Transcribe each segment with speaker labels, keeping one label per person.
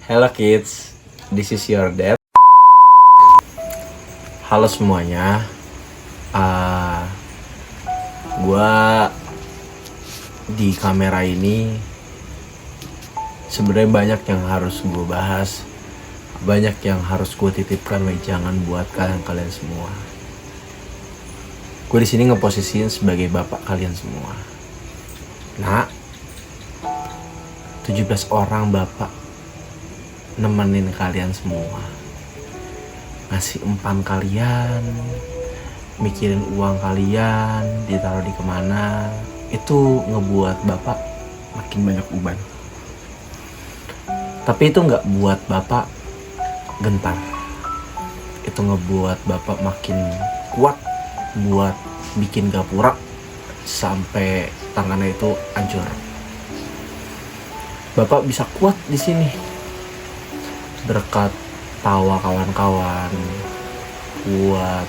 Speaker 1: Hello kids, this is your dad. Halo semuanya. Gua di kamera ini sebenarnya banyak yang harus gue bahas, banyak yang harus gue titipkan wejangan buat kalian semua. Gue di sini ngeposisiin sebagai bapak kalian semua. Nah, 17 orang bapak nemenin kalian semua, ngasih umpan kalian, mikirin uang kalian ditaruh di kemana. Itu ngebuat bapak makin banyak beban. Tapi itu nggak buat bapak gentar. Itu ngebuat bapak makin kuat buat bikin gapura sampai tangannya itu hancur. Bapak bisa kuat di sini berkat tawa kawan-kawan, buat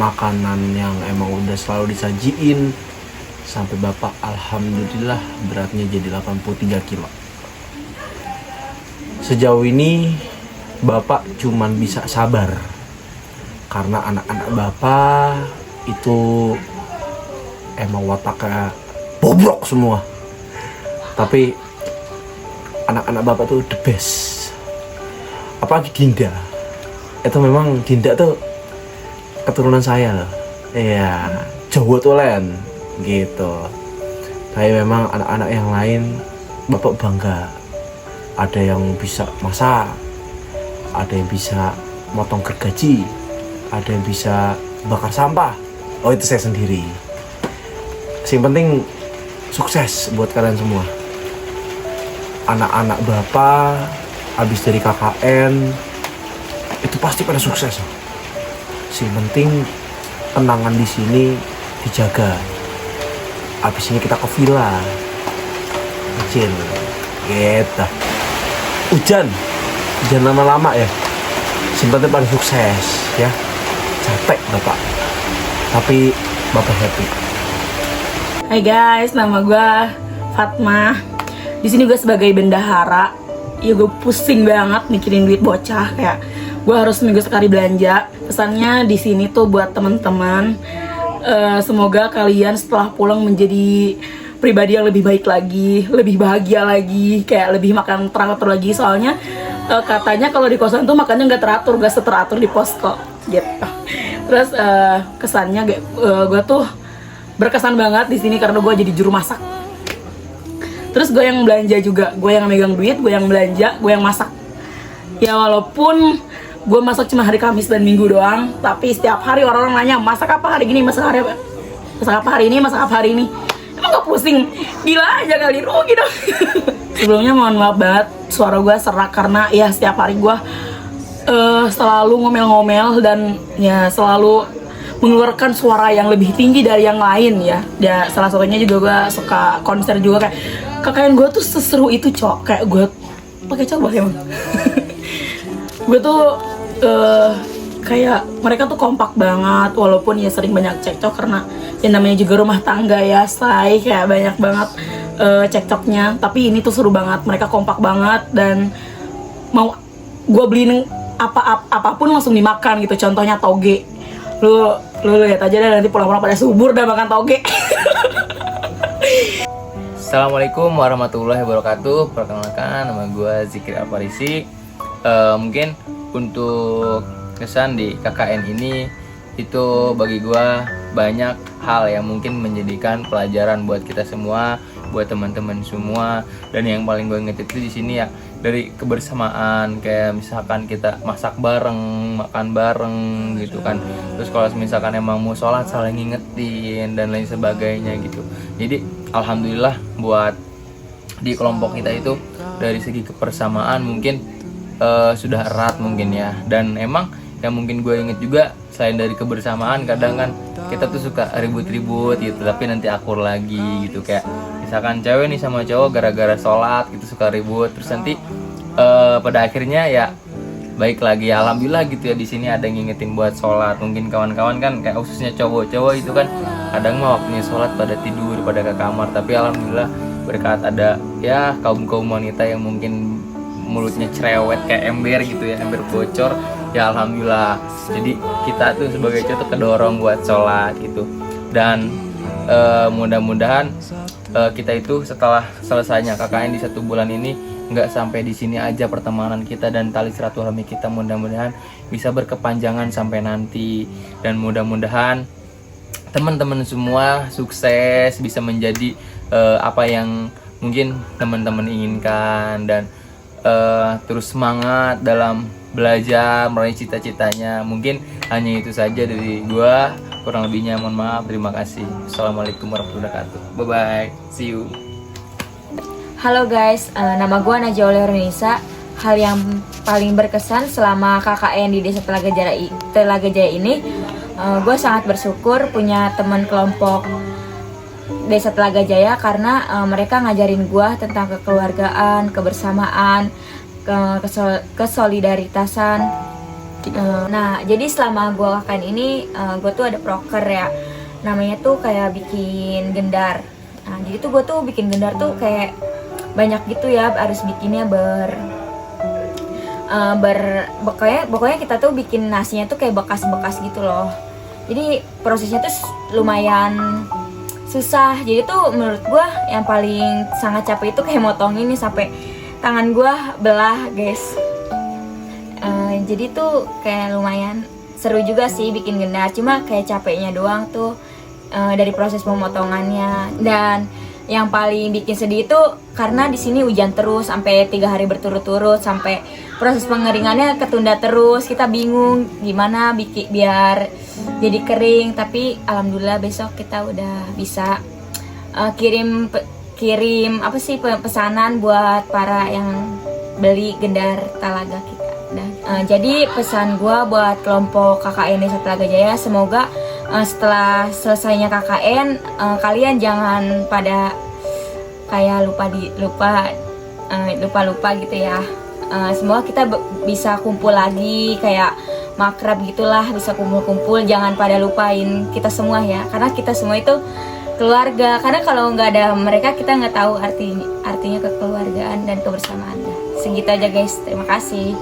Speaker 1: makanan yang emang udah selalu disajiin, sampai bapak alhamdulillah beratnya jadi 83 kilo. Sejauh ini bapak cuman bisa sabar karena anak-anak bapak itu emang wataknya bobrok semua. Tapi anak-anak bapak tuh the best. Apalagi Dinda. Itu memang Dinda tuh keturunan saya loh. Iya, Jawa Tulen gitu. Tapi memang anak-anak yang lain bapak bangga. Ada yang bisa masak, ada yang bisa motong gergaji, ada yang bisa bakar sampah. Oh, itu saya sendiri. Yang penting sukses buat kalian semua. Anak-anak bapak habis dari KKN itu pasti pada sukses. Yang penting kenangan di sini dijaga. Habis ini kita ke villa, kecil, gitu. Hujan lama-lama ya. Yang penting pada sukses ya. Capek bapak, tapi bapak happy.
Speaker 2: Hai guys, nama gue Fatma. Di sini gue sebagai bendahara. Ya gue pusing banget mikirin duit bocah, kayak gue harus seminggu sekali belanja. Pesannya di sini tuh buat teman-teman, semoga kalian setelah pulang menjadi pribadi yang lebih baik lagi, lebih bahagia lagi, kayak lebih makan teratur lagi. Soalnya katanya kalau di kosan tuh makannya nggak teratur, gak seteratur di posko gitu. Terus kesannya gue tuh berkesan banget di sini karena gue jadi juru masak. Terus gue yang belanja juga, gue yang megang duit, gue yang belanja, gue yang masak. Ya walaupun gue masak cuma hari Kamis dan Minggu doang, tapi setiap hari orang-orang nanya, masak apa hari ini, masak apa hari ini, masak apa hari ini. Emang gak pusing? Gila aja kali, rugi dong. Sebelumnya mohon maaf banget, suara gue serak karena ya setiap hari gue selalu ngomel-ngomel dan ya selalu mengeluarkan suara yang lebih tinggi dari yang lain ya. Ya salah satunya juga gue suka konser juga, kayak KKN gue tuh seseru itu cok. Kayak gue pakai coba emang. Gue tuh kayak mereka tuh kompak banget, walaupun ya sering banyak cekcok karena yang namanya juga rumah tangga ya, say, kayak banyak banget cekcoknya. Tapi ini tuh seru banget, mereka kompak banget dan mau gue beliin apapun langsung dimakan gitu. Contohnya toge. Lu lihat aja deh, nanti pulang-pulang pada subur dah makan toge.
Speaker 3: Assalamualaikum warahmatullahi wabarakatuh. Perkenalkan, nama gue Zikri Alfarisi. Mungkin untuk kesan di KKN ini itu bagi gue banyak hal yang mungkin menjadikan pelajaran buat kita semua, buat teman-teman semua. Dan yang paling gue inget itu di sini ya dari kebersamaan, kayak misalkan kita masak bareng, makan bareng gitu kan. Terus kalau misalkan emang mau sholat saling ngingetin dan lain sebagainya gitu. Jadi alhamdulillah buat di kelompok kita itu dari segi kebersamaan mungkin sudah erat mungkin ya. Dan emang yang mungkin gue inget juga selain dari kebersamaan, kadang kan kita tuh suka ribut-ribut gitu, tapi nanti akur lagi gitu. Kayak misalkan cewek nih sama cowok gara-gara sholat gitu suka ribut, terus nanti pada akhirnya ya baik lagi. Alhamdulillah gitu ya, di sini ada yang ngingetin buat sholat. Mungkin kawan-kawan kan kayak khususnya cowok-cowok itu kan kadang mah waktunya sholat pada tidur, pada ke kamar. Tapi alhamdulillah berkat ada ya kaum wanita yang mungkin mulutnya cerewet kayak ember gitu ya, ember bocor. Ya alhamdulillah, jadi kita tuh sebagai cowok tuh kedorong buat sholat gitu. Dan mudah-mudahan kita itu setelah selesainya KKN di 1 bulan ini nggak sampai di sini aja pertemanan kita dan tali silaturahmi kita, mudah-mudahan bisa berkepanjangan sampai nanti. Dan mudah-mudahan teman-teman semua sukses, bisa menjadi apa yang mungkin teman-teman inginkan, dan terus semangat dalam belajar meraih cita-citanya. Mungkin hanya itu saja dari gua, kurang lebihnya mohon maaf. Terima kasih. Assalamualaikum warahmatullahi wabarakatuh. Bye bye, see you.
Speaker 4: Halo guys, nama gue Najwa Renisa. Hal yang paling berkesan selama KKN di Desa Telaga Jaya ini, gue sangat bersyukur punya teman kelompok Desa Telaga Jaya, karena mereka ngajarin gue tentang kekeluargaan, kebersamaan, kesolidaritasan. Nah, jadi selama gue KKN ini, gue tuh ada proker ya, namanya tuh kayak bikin gendar. Nah, jadi tuh gue tuh bikin gendar tuh kayak banyak gitu ya, harus bikinnya pokoknya kita tuh bikin nasinya tuh kayak bekas-bekas gitu loh. Jadi prosesnya tuh lumayan susah. Jadi tuh menurut gue yang paling sangat capek itu kayak motongin nih, sampai tangan gue belah guys. Jadi tuh kayak lumayan seru juga sih bikin gendar, cuma kayak capeknya doang tuh dari proses pemotongannya. Dan yang paling bikin sedih itu karena di sini hujan terus sampai 3 hari berturut-turut, sampai proses pengeringannya ketunda terus. Kita bingung gimana biar jadi kering, tapi alhamdulillah besok kita udah bisa kirim pesanan buat para yang beli gendar talaga kita. Jadi pesan gua buat kelompok KKN Desa Telaga Jaya, semoga setelah selesainya KKN kalian jangan pada kayak lupa gitu ya. Semoga kita bisa kumpul lagi kayak makrab gitulah, bisa kumpul-kumpul, jangan pada lupain kita semua ya, karena kita semua itu keluarga. Karena kalau nggak ada mereka kita nggak tahu artinya kekeluargaan dan kebersamaan. Segitu aja guys, terima kasih.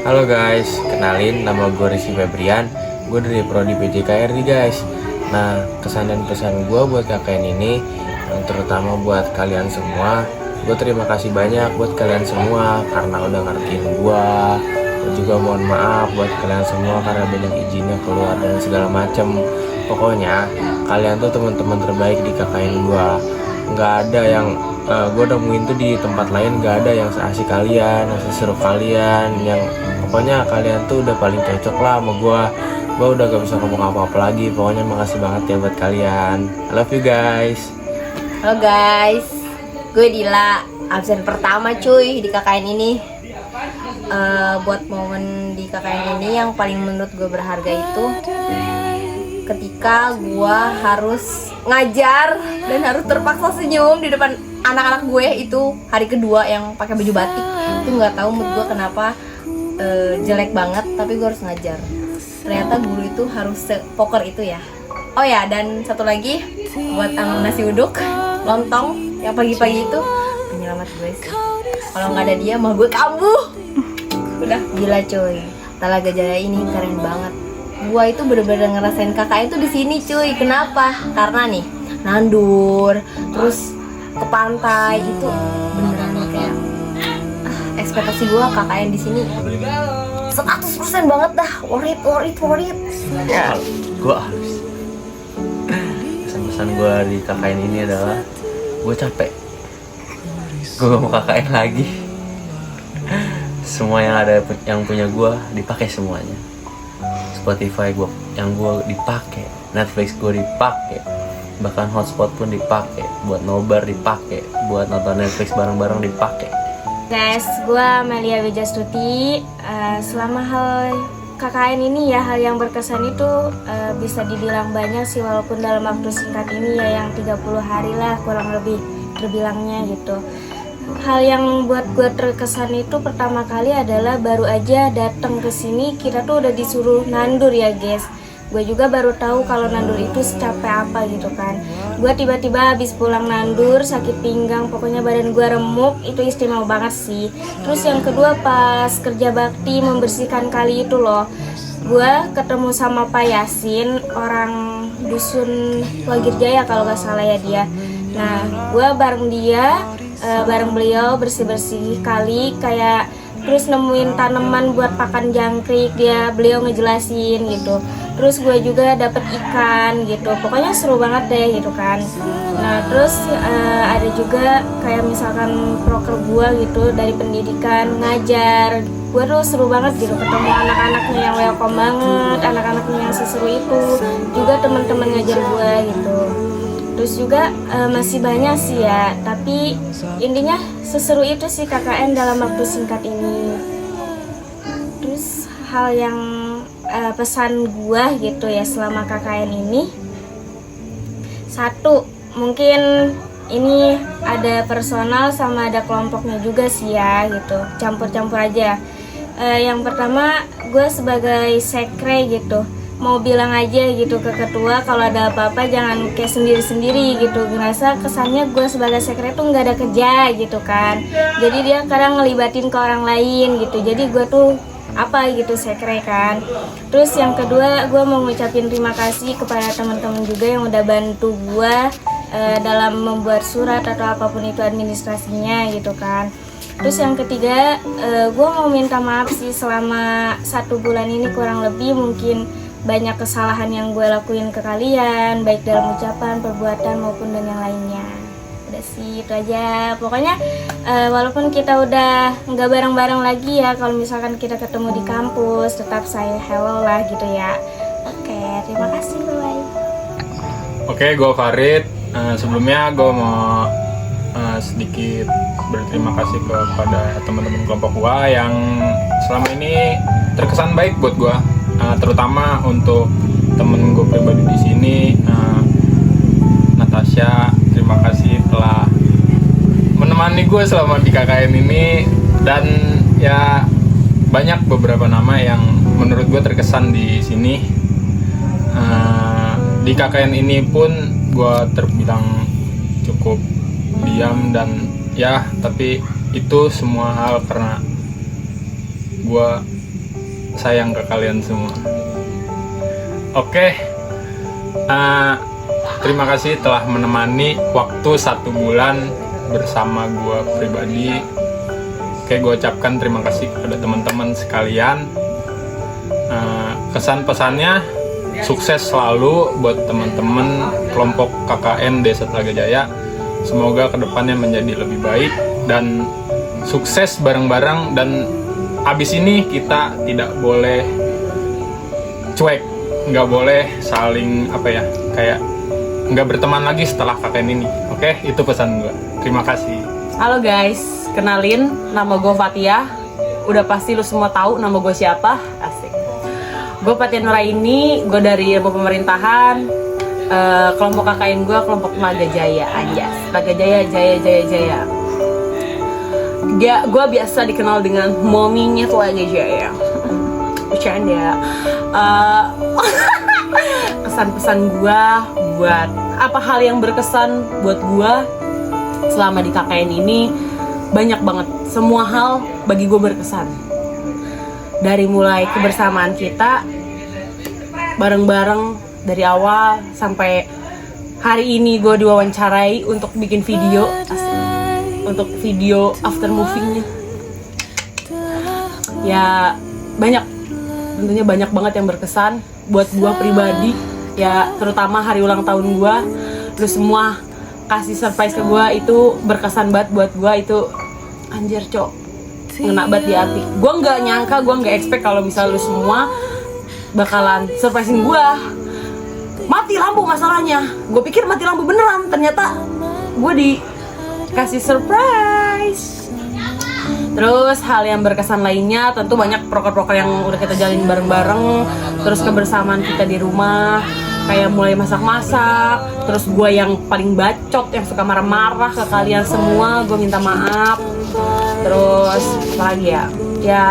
Speaker 5: Halo guys, kenalin nama gue Rizky Febrian. Gue dari Prodi PJKR nih guys. Nah, kesan dan pesan gue buat KKN ini, yang terutama buat kalian semua, gue terima kasih banyak buat kalian semua karena udah ngertiin gue. Gue juga mohon maaf buat kalian semua karena banyak izinnya keluar dan segala macem. Pokoknya kalian tuh teman-teman terbaik di KKN gue. Nggak ada yang gue nemuin tuh di tempat lain, nggak ada yang seasik kalian, yang seseru kalian, yang pokoknya kalian tuh udah paling cocok lah sama gue. Gue udah gak bisa ngomong apa-apa lagi. Pokoknya makasih banget ya buat kalian. I love you guys.
Speaker 6: Halo guys, gue Dila, absen pertama cuy di KKN ini. Buat momen di KKN ini yang paling menurut gue berharga itu ketika gue harus ngajar dan harus terpaksa senyum di depan anak-anak gue. Itu hari kedua yang pakai baju batik. Itu nggak tahu mood gue kenapa jelek banget, tapi gue harus ngajar. Ternyata guru itu harus sepoker itu ya. Oh ya, dan satu lagi buat nasi uduk, lontong yang pagi-pagi itu penyelamat gue sih. Kalau nggak ada dia mah gue kambuh. Udah gila cuy, Telaga Jaya ini keren banget. Gua itu bener-bener ngerasain KKN itu di sini cuy. Kenapa? Karena nih nandur, terus ke pantai, itu beneran kayak ekspektasi gua KKN di sini 100% banget dah. Worth it.
Speaker 5: Ya, gue harus. Pesan-pesan gue di KKN ini adalah gue capek. Gue gak mau KKN lagi. Semua yang ada yang punya gue dipakai semuanya. Spotify gue yang gue dipakai, Netflix gue dipakai, bahkan hotspot pun dipakai, buat nobar dipakai, buat nonton Netflix bareng-bareng dipakai.
Speaker 4: Guys, gue Melia Wijastuti. Selama hal KKN ini ya, hal yang berkesan itu bisa dibilang banyak sih, walaupun dalam waktu singkat ini ya, yang 30 hari lah kurang lebih terbilangnya gitu. Hal yang buat gue terkesan itu pertama kali adalah baru aja datang ke sini kita tuh udah disuruh nandur ya guys. gue juga baru tahu kalau nandur itu secapek apa gitu kan. Gue tiba-tiba habis pulang nandur sakit pinggang, pokoknya badan gue remuk, itu istimewa banget sih. Terus yang kedua pas kerja bakti membersihkan kali itu loh, gue ketemu sama Pak Yasin, orang dusun Wagir Jaya kalau gak salah ya dia. Nah gue bareng dia, bareng beliau bersih-bersih kali, kayak terus nemuin tanaman buat pakan jangkrik, beliau ngejelasin gitu. Terus gue juga dapet ikan gitu, pokoknya seru banget deh gitu kan. Nah terus ada juga kayak misalkan proker gue gitu dari pendidikan ngajar, gue tuh seru banget gitu ketemu anak-anaknya yang welcome banget, anak-anaknya yang seseru itu, juga teman-teman ngajar gue gitu. Terus juga masih banyak sih ya, tapi intinya seseru itu sih KKN dalam waktu singkat ini. Terus hal yang pesan gua gitu ya selama KKN ini, satu, mungkin ini ada personal sama ada kelompoknya juga sih ya gitu, campur-campur aja. Yang pertama, gue sebagai sekre gitu, mau bilang aja gitu ke ketua kalau ada apa-apa jangan kayak sendiri-sendiri gitu. Ngerasa kesannya gue sebagai sekre tuh nggak ada kerja gitu kan, jadi dia kadang ngelibatin ke orang lain gitu, jadi gue tuh apa gitu sekre kan. Terus yang kedua, gue mau ngucapin terima kasih kepada teman-teman juga yang udah bantu gue dalam membuat surat atau apapun itu administrasinya gitu kan. Terus yang ketiga, gue mau minta maaf sih selama 1 bulan ini kurang lebih mungkin banyak kesalahan yang gue lakuin ke kalian, baik dalam ucapan, perbuatan maupun dan yang lainnya. Udah sih itu aja. Pokoknya walaupun kita udah nggak bareng-bareng lagi ya, kalau misalkan kita ketemu di kampus tetap say hello lah gitu ya. Oke, terima kasih, bye.
Speaker 7: Oke, gue Farid. Sebelumnya gue mau sedikit berterima kasih kepada teman-teman kelompok gue yang selama ini terkesan baik buat gue, terutama untuk temen gue pribadi di sini, Natasha. Terima kasih telah menemani gue selama di KKN ini, dan ya banyak beberapa nama yang menurut gue terkesan di sini. Di KKN ini pun gue terbilang cukup diam dan ya, tapi itu semua hal karena gue sayang ke kalian semua. Oke, terima kasih telah menemani waktu 1 bulan bersama gue pribadi. Oke, gue ucapkan terima kasih kepada teman-teman sekalian. Kesan pesannya, sukses selalu buat teman-teman kelompok KKN Desa Telaga Jaya. Semoga kedepannya menjadi lebih baik dan sukses bareng-bareng. Dan abis ini kita tidak boleh cuek, nggak boleh saling kayak nggak berteman lagi setelah KKN ini. Oke, itu pesan gue. Terima kasih.
Speaker 2: Halo guys, kenalin, nama gue Fatia. Udah pasti lu semua tahu nama gue siapa. Asik. Gue Fatia Nuraini, gue dari ilmu pemerintahan. Kelompok KKN gue kelompok Telaga Jaya, anjas. Telaga Jaya, Jaya. Gue biasa dikenal dengan mominya Telaga Jaya. Bercanda. Kesan-pesan gue buat apa hal yang berkesan buat gue selama di KKN ini banyak banget. Semua hal bagi gue berkesan. Dari mulai kebersamaan kita bareng-bareng dari awal sampai hari ini gue diwawancarai untuk bikin video, untuk video after movingnya. Ya banyak, tentunya banyak banget yang berkesan buat gue pribadi. Ya terutama hari ulang tahun gue, lu semua kasih surprise ke gue, itu berkesan banget buat gue. Itu anjir cok, ngena banget di hati. Gue nggak nyangka, gue nggak expect kalau misalnya lu semua bakalan surprisein gue. Mati lampu masalahnya, gue pikir mati lampu beneran, ternyata gue dikasih surprise. Terus hal yang berkesan lainnya tentu banyak proker-proker yang udah kita jalin bareng-bareng. Terus kebersamaan kita di rumah, kayak mulai masak-masak. Terus gue yang paling bacot, yang suka marah-marah ke kalian semua, gue minta maaf. Terus apa lagi ya? Ya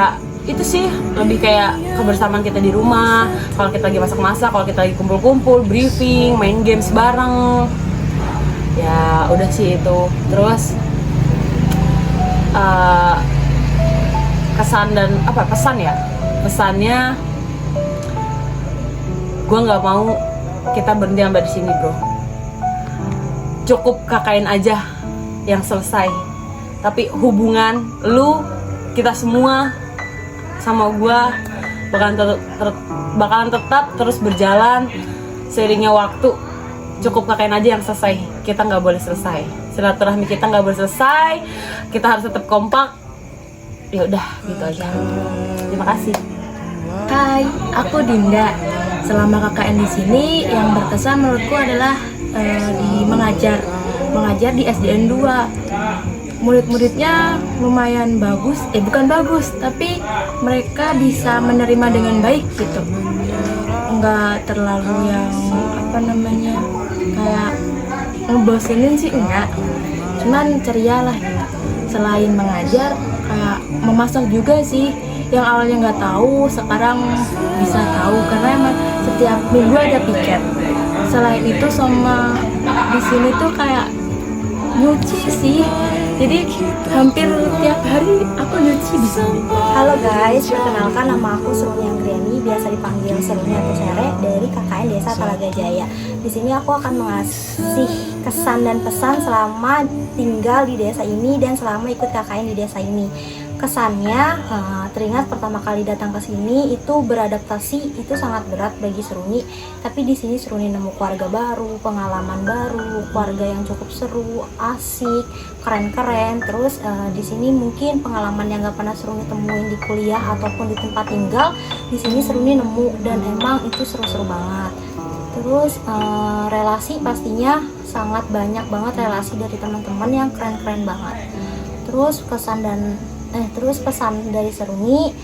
Speaker 2: itu sih lebih kayak kebersamaan kita di rumah. Kalau kita lagi masak-masak, kalau kita lagi kumpul-kumpul, briefing, main games bareng. Ya udah sih itu. Terus kesan dan pesan ya, pesannya gue nggak mau kita berhenti sampai di sini bro. Cukup KKN aja yang selesai, tapi hubungan lu, kita semua sama gue bakalan tetap terus berjalan seiringnya waktu. Cukup KKN aja yang selesai, kita nggak boleh selesai, silaturahmi kita nggak boleh selesai, kita harus tetap kompak. Ya udah gitu aja. Terima kasih.
Speaker 8: Hai, aku Dinda. Selama KKN di sini yang berkesan menurutku adalah di mengajar di SDN 2. Murid-muridnya lumayan bagus, bukan bagus, tapi mereka bisa menerima dengan baik gitu. Enggak terlalu yang kayak ngebosenin sih enggak. Cuman ceria lah gitu. Selain mengajar, kayak memasak juga sih. Yang awalnya nggak tahu, sekarang bisa tahu karena emang setiap minggu ada piket. Selain itu sama di sini tuh kayak nyuci sih. Jadi hampir tiap hari aku nyuci di sini.
Speaker 9: Halo guys, perkenalkan nama aku Seruni Anggriani, biasa dipanggil Seruni atau Sere, dari KKN Desa Talaga Jaya. Di sini aku akan mengasih kesan dan pesan selama tinggal di desa ini dan selama ikut KKN di desa ini. Kesannya, teringat pertama kali datang ke sini itu beradaptasi itu sangat berat bagi Seruni. Tapi di sini Seruni nemu keluarga baru, pengalaman baru, keluarga yang cukup seru, asik, keren-keren. Terus di sini mungkin pengalaman yang gak pernah Seruni temuin di kuliah ataupun di tempat tinggal, di sini Seruni nemu dan emang itu seru-seru banget. Terus relasi pastinya sangat banyak banget relasi dari teman-teman yang keren-keren banget. Terus pesan dari Seruni,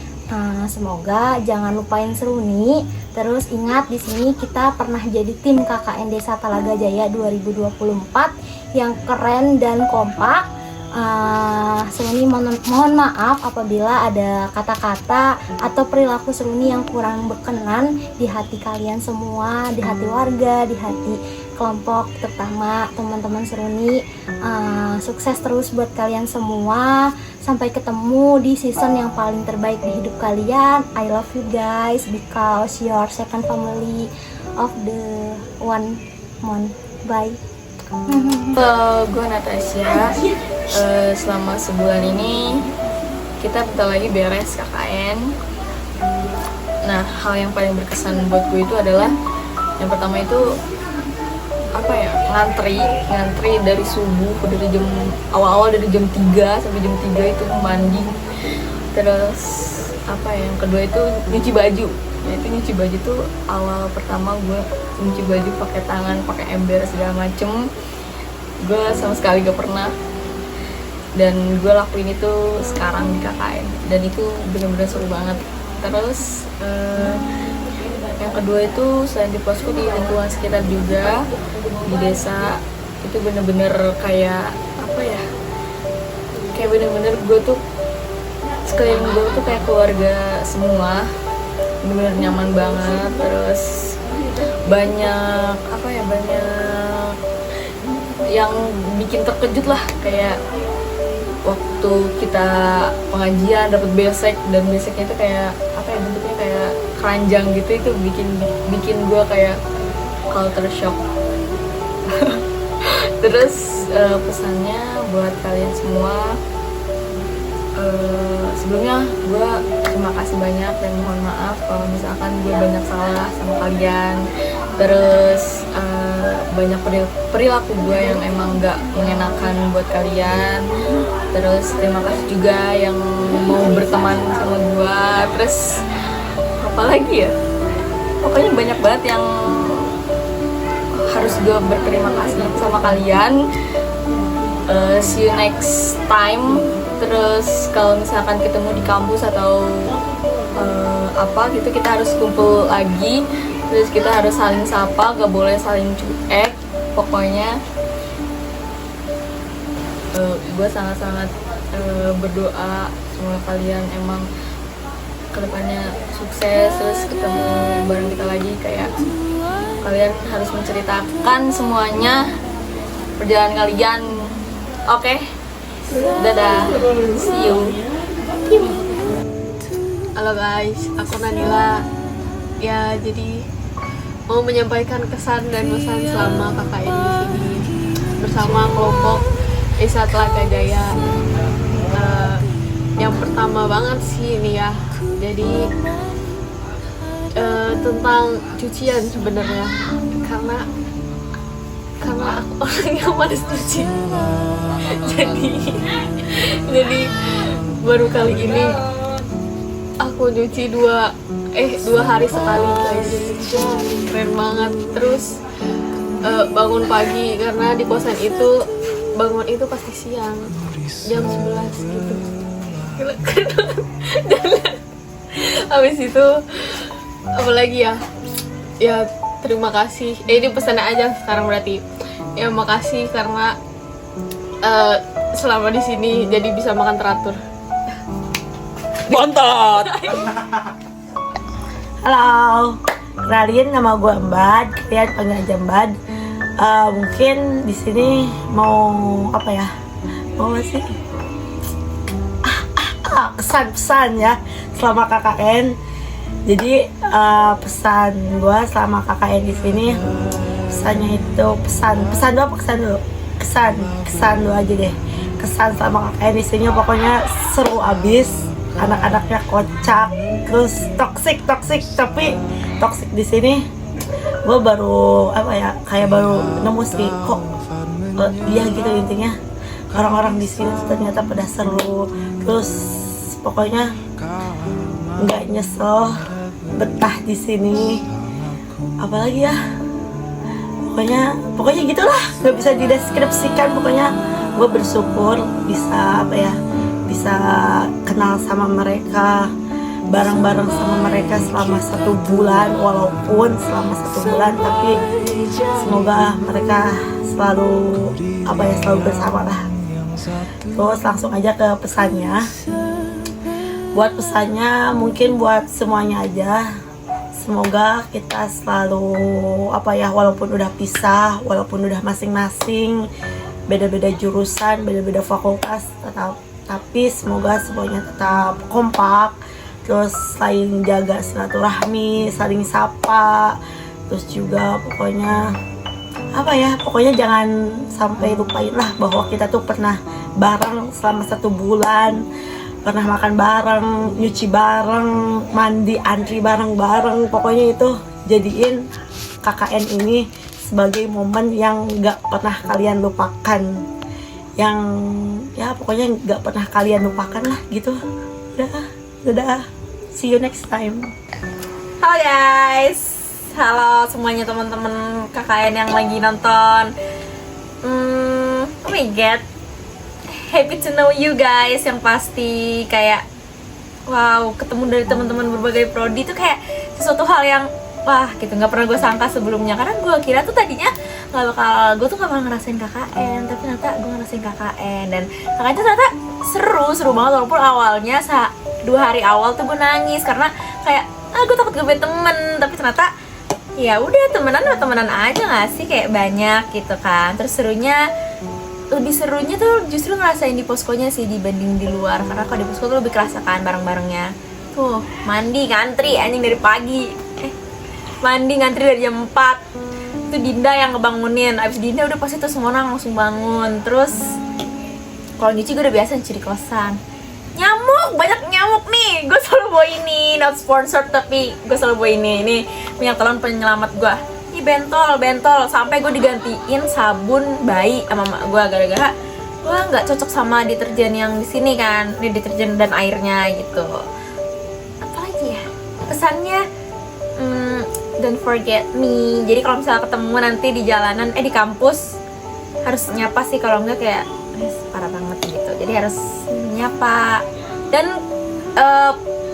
Speaker 9: semoga jangan lupain Seruni. Terus ingat di sini kita pernah jadi tim KKN Desa Talaga Jaya 2024 yang keren dan kompak. Seruni mohon maaf apabila ada kata-kata atau perilaku Seruni yang kurang berkenan di hati kalian semua, di hati warga, di hati kelompok, terutama teman-teman Seruni. Sukses terus buat kalian semua. Sampai ketemu di season yang paling terbaik di hidup kalian. I love you guys because you are second family of the one month. Bye.
Speaker 4: Halo, gue Natasha. Selama sebulan ini kita bentar lagi beres KKN. Nah, hal yang paling berkesan buat gue itu adalah yang pertama itu ngantri dari subuh, dari jam awal-awal dari jam 3 sampai jam 3 itu mandi. Terus yang kedua itu nyuci baju. Nah, itu nyuci baju tuh awal pertama gue nyuci baju pakai tangan, pakai ember segala macem. Gue sama sekali gak pernah. Dan gue lakuin itu sekarang di KKN dan itu benar-benar seru banget. Terus yang kedua itu selain di posko, di lingkungan sekitar juga di desa itu bener-bener kayak kayak bener-bener gue tuh sekeliling gue tuh kayak keluarga semua, bener-bener nyaman banget. Terus banyak banyak yang bikin terkejut lah, kayak waktu kita pengajian dapat besek, dan beseknya itu kayak bentuknya kayak keranjang gitu. Itu bikin gue kayak culture shock. Terus pesannya buat kalian semua, sebelumnya gue terima kasih banyak dan mohon maaf kalau misalkan gue banyak salah sama kalian. Terus banyak perilaku gue yang emang gak mengenakan buat kalian. Terus terima kasih juga yang mau berteman sama gue. Terus apalagi ya, pokoknya banyak banget yang harus gue berterima kasih sama kalian. See you next time. Terus kalau misalkan ketemu di kampus atau gitu, kita harus kumpul lagi. Terus kita harus saling sapa, gak boleh saling cuek. Pokoknya gue sangat-sangat berdoa semoga kalian emang
Speaker 8: kedepannya sukses, terus ketemu bareng kita lagi. Kayak kalian harus menceritakan semuanya perjalanan kalian. Oke, dadah, see you. Halo guys, aku Nanila. Ya, jadi mau menyampaikan kesan dan pesan selama KKN di sini bersama kelompok Desa Telaga Jaya. Yang pertama banget sih ini ya, jadi tentang cucian sebenarnya, karena aku orang yang malas cuci. jadi baru kali ini aku nyuci dua hari sekali guys. Keren banget. Terus bangun pagi, karena di kosan itu bangun itu pasti siang jam 11 gitu. Gila, keren banget. Dan habis itu apalagi ya terima kasih. Ini pesan aja sekarang berarti. Ya makasih karena selama di sini jadi bisa makan teratur.
Speaker 1: Bontot.
Speaker 2: Halo, kenalin nama gue Mbad, kalian panggil aja Mbad. Mungkin di sini mau apa ya? Mau apa sih? Kesan-pesan ya selama KKN. Jadi pesan gue selama KKN di sini, pesannya itu pesan dulu aja deh. Kesan selama KKN di sini pokoknya seru abis. Anak-anaknya kocak, terus toksik, tapi toksik di sini gue baru kayak baru nemu sih kok iya gitu intinya. Orang-orang di sini ternyata pada seru, terus pokoknya nggak nyesel betah di sini. Apalagi ya, pokoknya gitulah, nggak bisa dideskripsikan. Pokoknya gue bersyukur bisa bisa kenal sama mereka, bareng-bareng sama mereka selama 1 bulan. Walaupun selama 1 bulan, tapi semoga mereka selalu bersama lah. Terus langsung aja ke pesannya. Buat pesannya mungkin buat semuanya aja. Semoga kita selalu walaupun udah pisah, walaupun udah masing-masing beda-beda jurusan, beda-beda fakultas, tapi semoga semuanya tetap kompak, terus saling jaga silaturahmi, saling sapa, terus juga pokoknya jangan sampai lupain lah bahwa kita tuh pernah bareng selama 1 bulan, pernah makan bareng, nyuci bareng, mandi, antri bareng-bareng. Pokoknya itu jadiin KKN ini sebagai momen yang gak pernah kalian lupakan, yang pokoknya gak pernah kalian lupakan lah gitu. Dadah, see you next time.
Speaker 8: Halo guys, halo semuanya teman-teman KKN yang lagi nonton. Oh my god, happy to know you guys. Yang pasti kayak wow, ketemu dari teman-teman berbagai prodi itu kayak sesuatu hal yang wah gitu, nggak pernah gue sangka sebelumnya. Karena gue kira tuh tadinya gue tuh gak pernah ngerasain KKN, tapi ternyata gue ngerasain KKN. Dan KKN tuh ternyata seru banget. Walaupun awalnya 2 hari awal tuh gue nangis karena kayak gue takut gak punya temen, tapi ternyata ya udah temenan aja nggak sih, kayak banyak gitu kan. Terus lebih serunya tuh justru ngerasain di poskonya sih dibanding di luar, karena kalau di posko tuh lebih kerasa kan bareng-barengnya. Tuh mandi ngantri anjing dari pagi, mandi ngantri dari jam 4. Itu Dinda yang ngebangunin. Abis Dinda udah pasti tuh semua orang langsung bangun. Terus kalau nyuci gue udah biasa nyuci di kosan. Banyak nyamuk nih. Gue selalu bawa ini, not sponsored tapi gue selalu bawa ini. Ini minyak telon penyelamat gue. Ini bentol. Sampai gue digantiin sabun bayi sama mak gue gara-gara gue nggak cocok sama deterjen yang di sini kan. Ini deterjen dan airnya gitu. Apalagi ya pesannya? Don't forget me. Jadi kalau misalnya ketemu nanti di jalanan, di kampus harus nyapa sih, kalau enggak kayak parah banget gitu. Jadi harus nyapa. Dan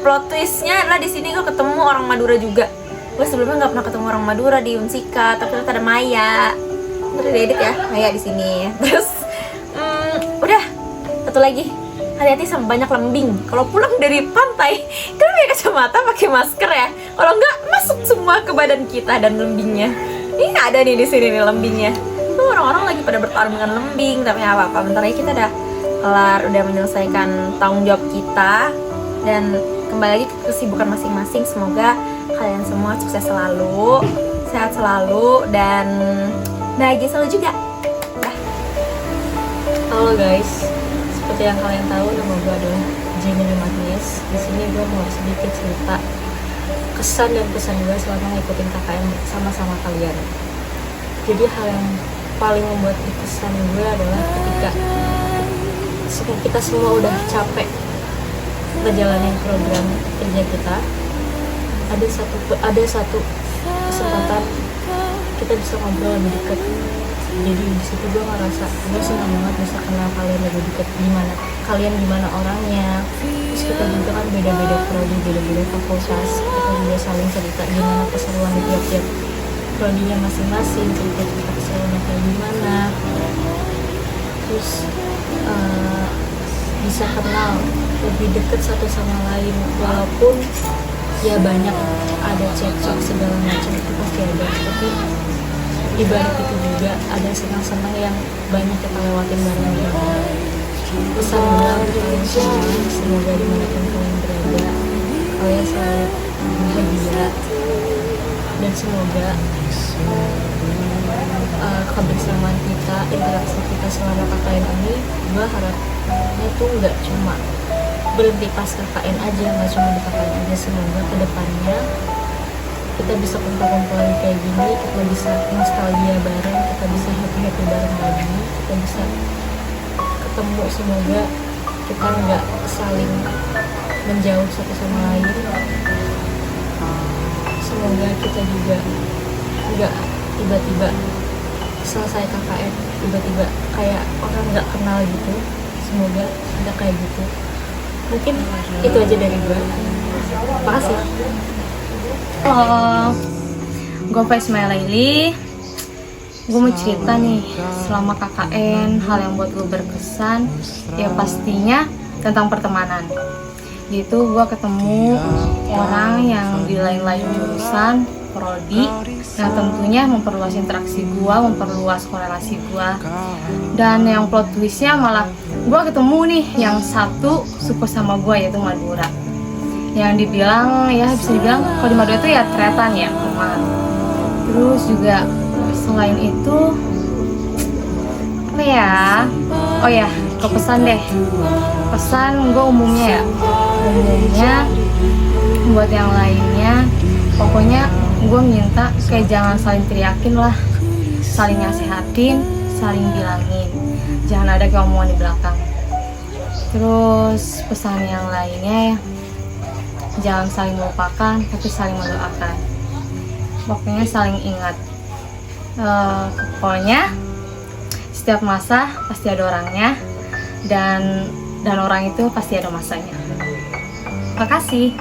Speaker 8: plot twistnya adalah di sini gue ketemu orang Madura juga. Gue sebelumnya nggak pernah ketemu orang Madura di Unsika, tapi ternyata ada Maya. Terus edit ya Maya di sini. Terus udah satu lagi.
Speaker 4: hati-hati sama banyak lembing. Kalau pulang dari pantai, kan pakai kacamata, pakai masker ya. Kalau enggak masuk semua ke badan kita dan lembingnya. Ini nggak ada nih di sini nih lembingnya. Tuh orang-orang lagi pada bertarung dengan lembing, tapi nggak apa-apa. Bentar lagi kita udah kelar, udah menyelesaikan tanggung jawab kita dan kembali lagi ke kesibukan masing-masing. Semoga kalian semua sukses selalu, sehat selalu, dan bahagia selalu juga.
Speaker 8: Halo guys, seperti yang kalian tahu nama gue adalah Gemini Magnis. Di sini gue mau sedikit cerita kesan dan pesan gue selama ngikutin KKN sama-sama kalian. Jadi hal yang paling membuat berkesan gue adalah ketika kita semua udah capek ngejalanin program kerja kita, ada satu kesempatan kita bisa ngobrol lebih dekat. Jadi di situ gue ngerasa gue senang banget bisa kenal kalian lebih dekat, gimana orangnya. Terus kita juga kan beda-beda prodi, beda-beda fakultas, kita juga saling cerita gimana keseruan di tiap-tiap prodinya masing-masing, cerita keseruannya kayak gimana. Terus bisa kenal lebih dekat satu sama lain, walaupun ya banyak ada cekcok segala macam itu pasti ada, tapi di balik itu juga ada senang-senang yang banyak kita lewatin bareng-bareng. Pesan gue untuk kalian semua, semoga dimanapun kalian berada, kalian selalu bahagia, dan semoga kebersamaan kita, interaksi kita selama KKN ini, gue harapnya tuh nggak cuma berhenti pas KKN aja, nggak cuma di KKN aja. Semoga kedepannya kita bisa kumpul-kumpul lagi kayak gini, kita bisa nostalgia bareng, kita bisa happy-happy bareng lagi, kita bisa ketemu. Semoga kita nggak saling menjauh satu sama lain. Semoga kita juga nggak tiba-tiba selesai KKN tiba-tiba kayak orang nggak kenal gitu. Semoga nggak kayak gitu. Mungkin itu aja dari gue. Makasih. Halo, gue Faisma Laili. Gue mau cerita nih, selama KKN hal yang buat gue berkesan ya pastinya tentang pertemanan. Gitu gue ketemu orang yang di lain-lain jurusan, prodi, yang tentunya memperluas interaksi gue, memperluas korelasi gue. Dan yang plot twistnya malah gue ketemu nih yang satu suka sama gue, yaitu Madura. Yang dibilang, ya bisa dibilang kalau di Madura itu ya tretan ya, teman. Terus juga selain itu apa ya? Oh ya, ke pesan deh. Pesan gue umumnya buat yang lainnya, pokoknya gue minta kayak jangan saling teriakin lah, saling nasihatin, saling bilangin, jangan ada kayak omongan di belakang. Terus pesan yang lainnya ya, jangan saling melupakan tapi saling mendoakan. Pokoknya saling ingat. Pokoknya setiap masa pasti ada orangnya, dan orang itu pasti ada masanya. Makasih.